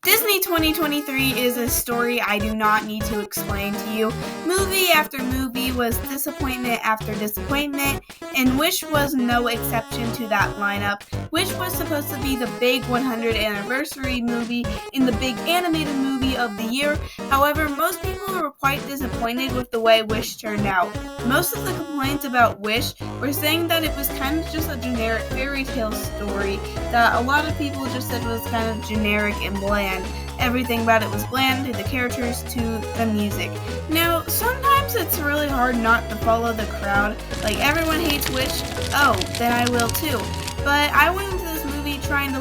Disney 2023 is a story I do not need to explain to you. Movie after movie was disappointment after disappointment, and Wish was no exception to that lineup. Wish was supposed to be the big 100th anniversary movie and the big animated movie of the year. However, most people were quite disappointed with the way Wish turned out. Most of the complaints about Wish were saying that it was kind of just a generic fairy tale story, that a lot of people just said was kind of generic and bland. Everything about it was bland, to the characters, to the music. Now, sometimes it's really hard not to follow the crowd. Like, everyone hates Wish, oh, then I will too. But I went into this movie trying to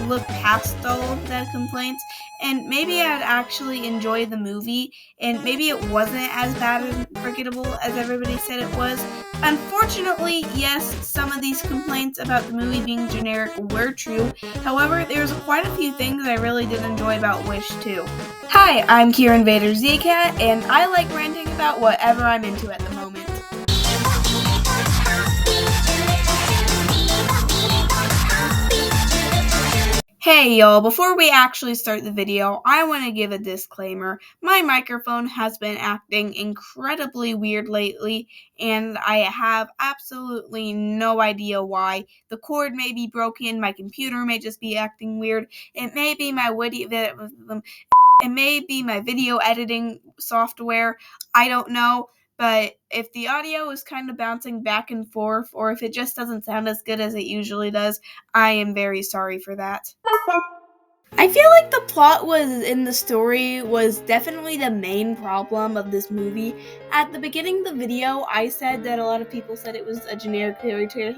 look past all of the complaints, and maybe I'd actually enjoy the movie, and maybe it wasn't as bad and forgettable as everybody said it was. Unfortunately, yes, some of these complaints about the movie being generic were true. However, there's quite a few things I really did enjoy about Wish too. Hi, I'm CureInvdaerZcat, and I like ranting about whatever I'm into at the moment. Hey y'all, before we actually start the video, I want to give a disclaimer. My microphone has been acting incredibly weird lately, and I have absolutely no idea why. The cord may be broken, my computer may just be acting weird, it may be my video editing software, I don't know. But if the audio is kind of bouncing back and forth, or if it just doesn't sound as good as it usually does, I am very sorry for that. I feel like the plot in the story was definitely the main problem of this movie. At the beginning of the video, I said that a lot of people said it was a generic fairy tale.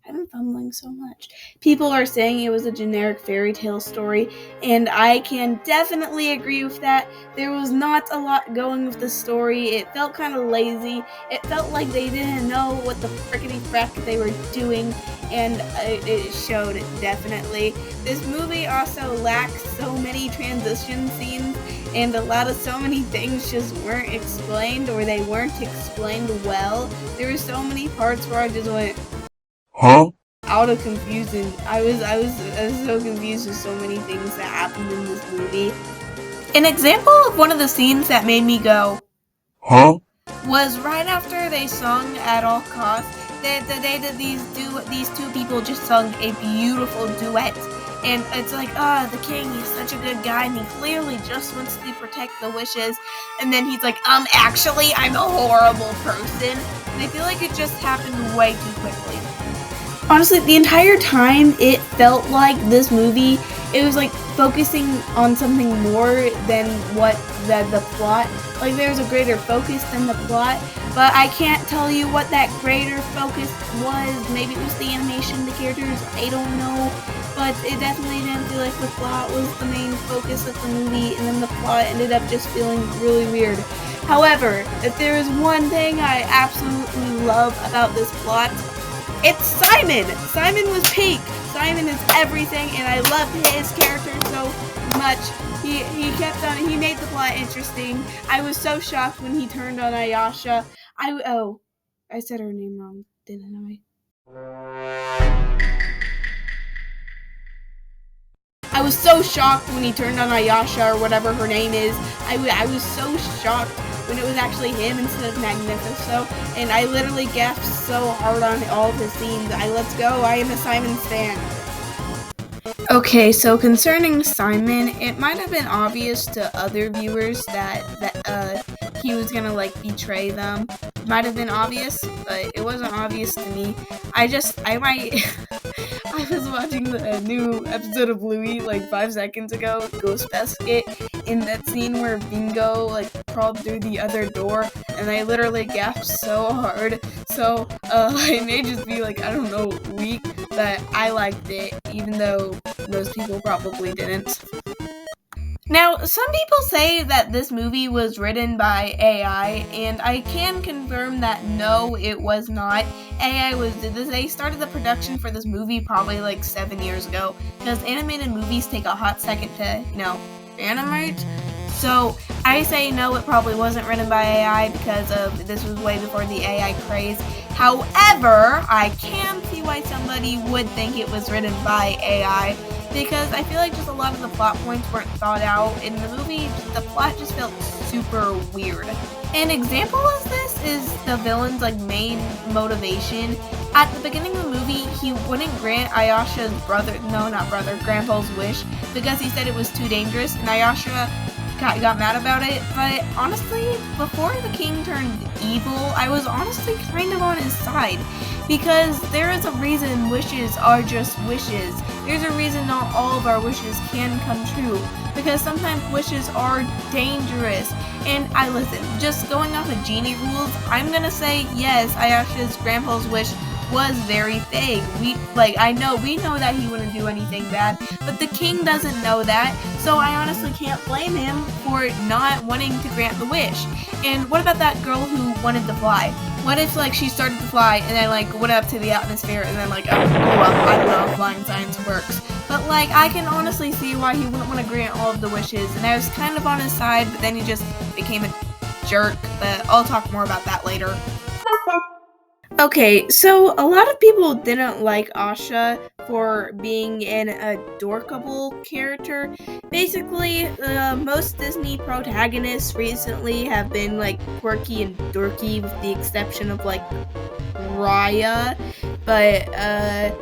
I've been fumbling so much. People are saying it was a generic fairy tale story, and I can definitely agree with that. There was not a lot going with the story. It felt kind of lazy. It felt like they didn't know what the frickety frack they were doing, and it showed definitely. This movie also lacks so many transition scenes, and a lot of so many things just weren't explained, or they weren't explained well. There were so many parts where I just went, huh? Out of confusion. I was so confused with so many things that happened in this movie. An example of one of the scenes that made me go, huh? Was right after they sung At All Costs. These two people just sung a beautiful duet. And it's like, the king, he's such a good guy, and he clearly just wants to protect the wishes. And then he's like, actually, I'm a horrible person. And I feel like it just happened way too quickly. Honestly, the entire time, it felt like this movie, it was like focusing on something more than what the plot. Like, there's a greater focus than the plot, but I can't tell you what that greater focus was. Maybe it was the animation, the characters, I don't know. But it definitely didn't feel like the plot was the main focus of the movie, and then the plot ended up just feeling really weird. However, if there is one thing I absolutely love about this plot, it's Simon! Simon was peak! Simon is everything, and I love his character so much. He made the plot interesting. I was so shocked when he turned on Ayasha. I said her name wrong, didn't I was so shocked when he turned on Ayasha, or whatever her name is. I was so shocked when it was actually him instead of Magnifico, and I literally gasped so hard on all of his scenes. Let's go, I am a Simon stan. Okay, so concerning Simon, it might have been obvious to other viewers that he was gonna betray them. It might have been obvious, but it wasn't obvious to me. I was watching the new episode of Bluey 5 seconds ago, Ghost Basket, in that scene where Bingo crawled through the other door, and I literally gasped so hard. So I may just be I don't know, weak, but I liked it, even though most people probably didn't. Now, some people say that this movie was written by AI, and I can confirm that no, it was not. They started the production for this movie probably 7 years ago, because animated movies take a hot second to, animate. So I say no, it probably wasn't written by AI because this was way before the AI craze. However, I can see why somebody would think it was written by AI because I feel like just a lot of the plot points weren't thought out. In the movie, the plot just felt super weird. An example of this is the villain's main motivation. At the beginning of the movie, he wouldn't grant Ayasha's grandpa's wish because he said it was too dangerous, and Ayasha got mad about it. But honestly, before the king turned evil, I was honestly kind of on his side because there is a reason wishes are just wishes. There's a reason not all of our wishes can come true because sometimes wishes are dangerous. And listen, just going off of genie rules, I'm gonna say yes, Ayasha's grandpa's wish was very vague. We know that he wouldn't do anything bad, but the king doesn't know that, so I honestly can't blame him for not wanting to grant the wish. And what about that girl who wanted to fly? What if she started to fly and then went up to the atmosphere and then I don't know if flying science works. But I can honestly see why he wouldn't want to grant all of the wishes, and I was kind of on his side, but then he just became a jerk. But I'll talk more about that later. Okay, so a lot of people didn't like Asha for being an adorkable character. Basically, most Disney protagonists recently have been quirky and dorky, with the exception of Raya. But I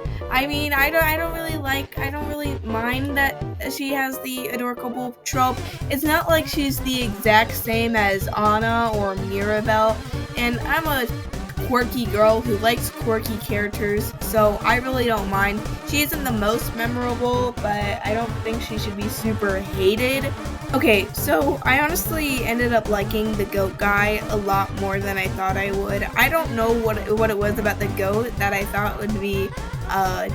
don't really mind that she has the adorkable trope. It's not like she's the exact same as Anna or Mirabelle, and I'm a quirky girl who likes quirky characters, so I really don't mind. She isn't the most memorable, but I don't think she should be super hated. Okay, so I honestly ended up liking the goat guy a lot more than I thought I would. I don't know what it was about the goat that I thought would be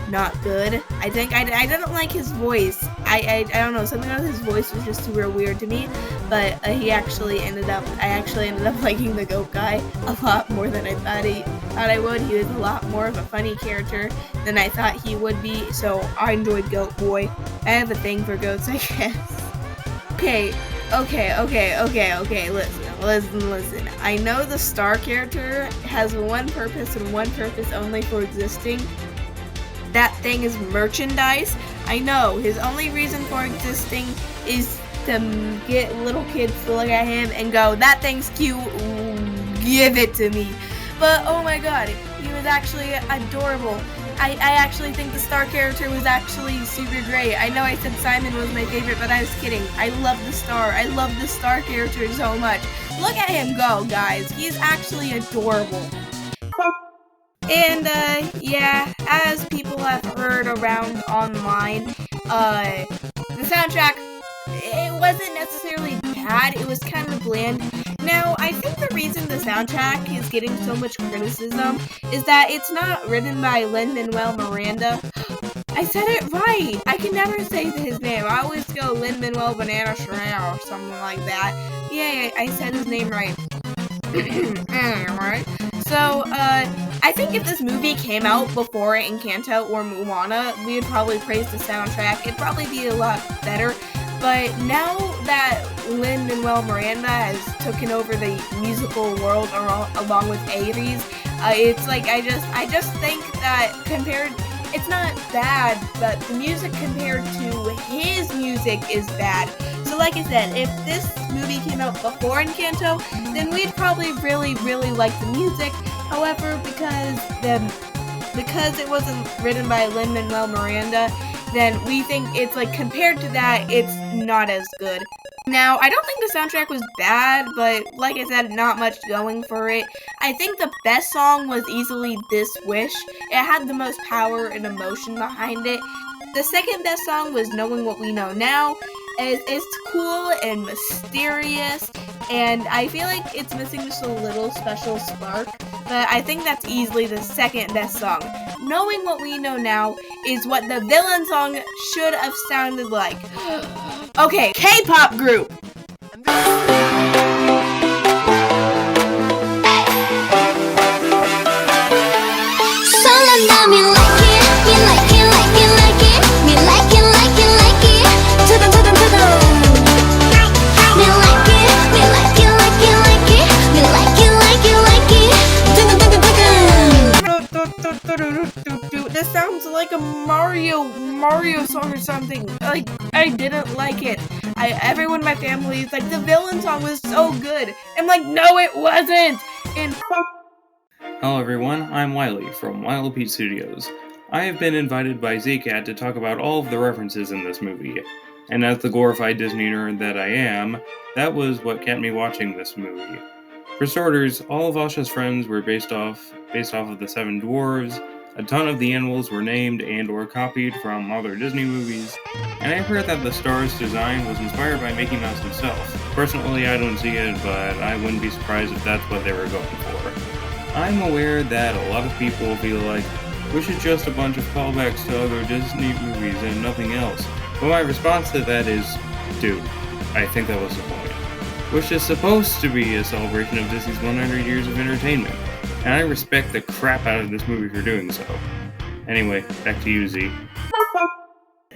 not good. I think I didn't like his voice. I don't know, something about his voice was just super weird to me, but I actually ended up liking the goat guy a lot more than I thought I would. He was a lot more of a funny character than I thought he would be, so I enjoyed Goat Boy. I have a thing for goats, I guess. Okay, listen. I know the star character has one purpose and one purpose only for existing. That thing is merchandise. I know, his only reason for existing is to get little kids to look at him and go, that thing's cute, give it to me. But oh my god, he was actually adorable. I actually think the star character was actually super great. I know I said Simon was my favorite, but I was kidding. I love the star. I love the star character so much. Look at him go, guys. He's actually adorable. And yeah, as people have heard around online, the soundtrack, it wasn't necessarily bad, it was kind of bland. Now, I think the reason the soundtrack is getting so much criticism is that it's not written by Lin-Manuel Miranda. I said it right! I can never say his name. I always go Lin-Manuel Banana Shrine or something like that. Yeah, I said his name right. Alright. So, I think if this movie came out before Encanto or Moana, we would probably praise the soundtrack. It'd probably be a lot better. But now that Lin-Manuel Miranda has taken over the musical world along with Aries, it's I just think that it's not bad, but the music compared to his music is bad. So like I said, if this movie came out before Encanto, then we'd probably really, really like the music. However, because it wasn't written by Lin-Manuel Miranda, then we think it's compared to that, it's not as good. Now, I don't think the soundtrack was bad, but like I said, not much going for it. I think the best song was easily This Wish. It had the most power and emotion behind it. The second best song was Knowing What We Know Now. It's cool and mysterious, and I feel like it's missing just a little special spark, but I think that's easily the second best song. Knowing What We Know Now is what the villain song should have sounded like. Okay, K-pop group! Me like it. Mario song or something. Like, I didn't like it. Everyone in my family was like, the villain song was so good. I'm like, no, it wasn't. And hello everyone, I'm Wiley from Wild Pete Studios. I have been invited by Zcat to talk about all of the references in this movie. And as the glorified Disney nerd that I am, that was what kept me watching this movie. For starters, all of Asha's friends were based off of the Seven Dwarves. A ton of the animals were named and or copied from other Disney movies, and I heard that the star's design was inspired by Mickey Mouse himself. Personally, I don't see it, but I wouldn't be surprised if that's what they were going for. I'm aware that a lot of people feel like Wish is just a bunch of callbacks to other Disney movies and nothing else, but my response to that is, dude, I think that was the point. Wish is supposed to be a celebration of Disney's 100 years of entertainment, and I respect the crap out of this movie for doing so. Anyway, back to you, Z.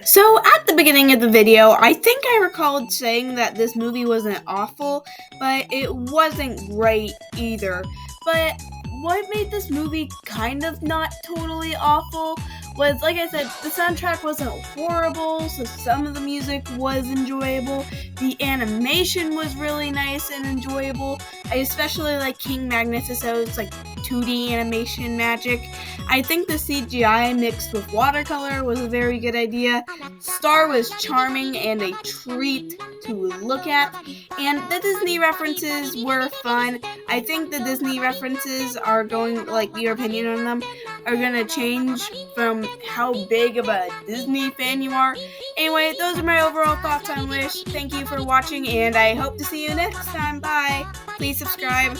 so at the beginning of the video, I think I recalled saying that this movie wasn't awful, but it wasn't great either. But what made this movie kind of not totally awful was, like I said, the soundtrack wasn't horrible, so some of the music was enjoyable. The animation was really nice and enjoyable. I especially like King Magnifico's like 2D animation magic. I think the CGI mixed with watercolor was a very good idea. Star was charming and a treat to look at, and the Disney references were fun. I think the Disney references are going, like, your opinion on them are gonna change from how big of a Disney fan you are. Anyway, those are my overall thoughts on Wish. Thank you for watching, and I hope to see you next time. Bye. Please subscribe.